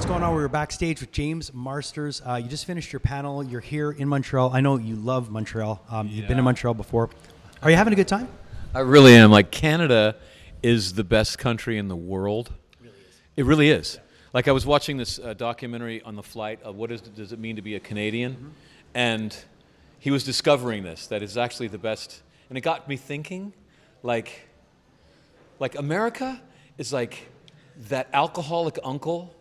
going on? We're backstage with James Marsters. You just finished your panel. You're here in Montreal. I know you love Montreal. You've been in Montreal before. Are you having a good time? I really am. Like, Canada is the best country in the world. It really is. It really is. Yeah. Like, I was watching this documentary on the flight of does it mean to be a Canadian? And he was discovering this, that it's actually the best. And it got me thinking, like America is like that alcoholic uncle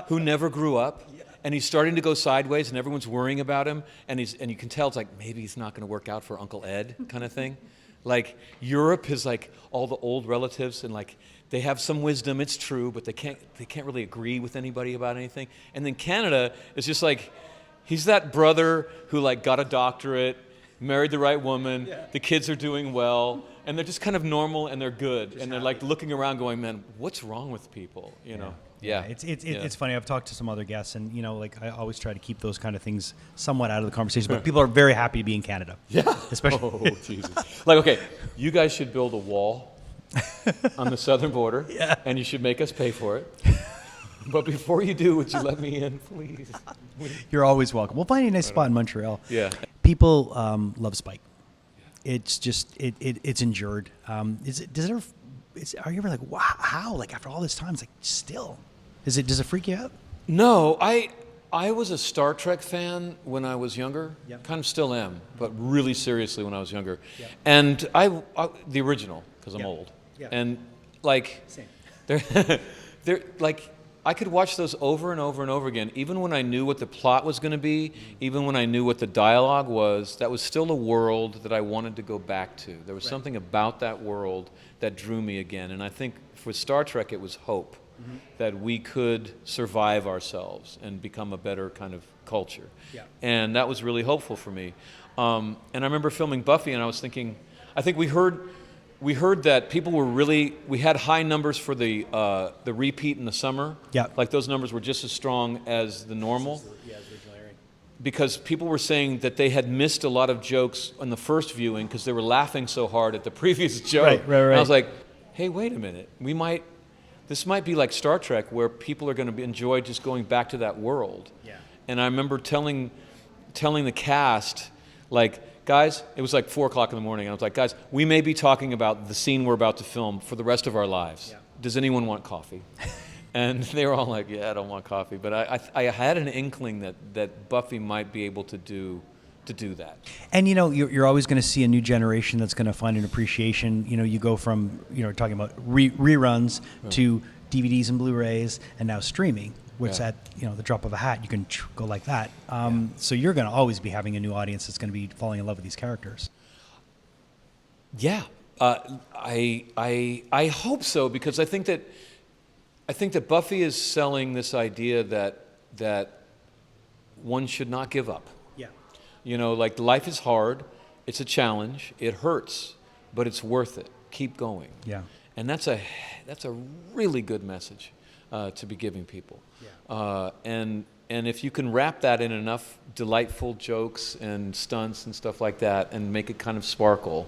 who never grew up, and he's starting to go sideways, and everyone's worrying about him, and you can tell it's like maybe he's not going to work out for Uncle Ed, kind of thing. Like, Europe is like all the old relatives, and like they have some wisdom, it's true, but they can't really agree with anybody about anything. And then Canada is just like, he's that brother who like got a doctorate, married the right woman, the kids are doing well, and they're just kind of normal and they're good, and they're like looking around going, man, what's wrong with people, you know? Yeah. It's funny. I've talked to some other guests, and like I always try to keep those kind of things somewhat out of the conversation. But people are very happy to be in Canada. Yeah. Especially. Oh, Jesus. Like, okay, you guys should build a wall on the southern border, and you should make us pay for it. But before you do, would you let me in, please? You're always welcome. We'll find you a nice spot in Montreal. Yeah. People love Spike. It's just it's endured. Are you ever like, wow, how? Like, after all this time, it's like still. Does it freak you out? No, I was a Star Trek fan when I was younger. Yep. Kind of still am, but really seriously when I was younger. Yep. And I the original, because I'm old. Yep. And like, Same. they're like, I could watch those over and over and over again, even when I knew what the plot was going to be, even when I knew what the dialogue was. That was still a world that I wanted to go back to. There was something about that world that drew me again. And I think for Star Trek, it was hope. That we could survive ourselves and become a better kind of culture. Yeah. And that was really hopeful for me. And I remember filming Buffy, and I was thinking, I think we heard that people were we had high numbers for the repeat in the summer. Yeah. Like, those numbers were just as strong as the normal. As the original airing. Because people were saying that they had missed a lot of jokes on the first viewing because they were laughing so hard at the previous joke. Right. And I was like, hey, wait a minute. This might be like Star Trek, where people are going to enjoy just going back to that world. Yeah. And I remember telling the cast, like, guys, it was like 4 o'clock in the morning, and I was like, guys, we may be talking about the scene we're about to film for the rest of our lives. Yeah. Does anyone want coffee? And they were all like, yeah, I don't want coffee. But I had an inkling that Buffy might be able to do that. And you're always going to see a new generation that's going to find an appreciation. You go from talking about reruns to DVDs and Blu-rays, and now streaming, which at the drop of a hat you can go like that. So you're going to always be having a new audience that's going to be falling in love with these characters. Yeah, I hope so, because I think that Buffy is selling this idea that one should not give up. Like, life is hard, it's a challenge, it hurts, but it's worth it. Keep going. Yeah. And that's a really good message to be giving people. Yeah. And if you can wrap that in enough delightful jokes and stunts and stuff like that, and make it kind of sparkle,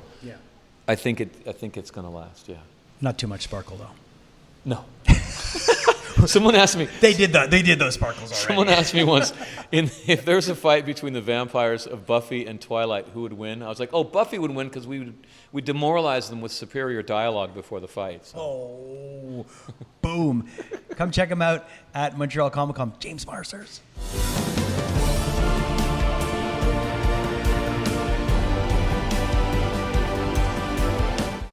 I think it's going to last. Yeah. Not too much sparkle, though. No. Someone asked me. They did those sparkles already. Someone asked me once, if there's a fight between the vampires of Buffy and Twilight, who would win? I was like, oh, Buffy would win, because we demoralize them with superior dialogue before the fight. So. Oh, boom! Come check him out at Montreal Comiccon. James Marsters.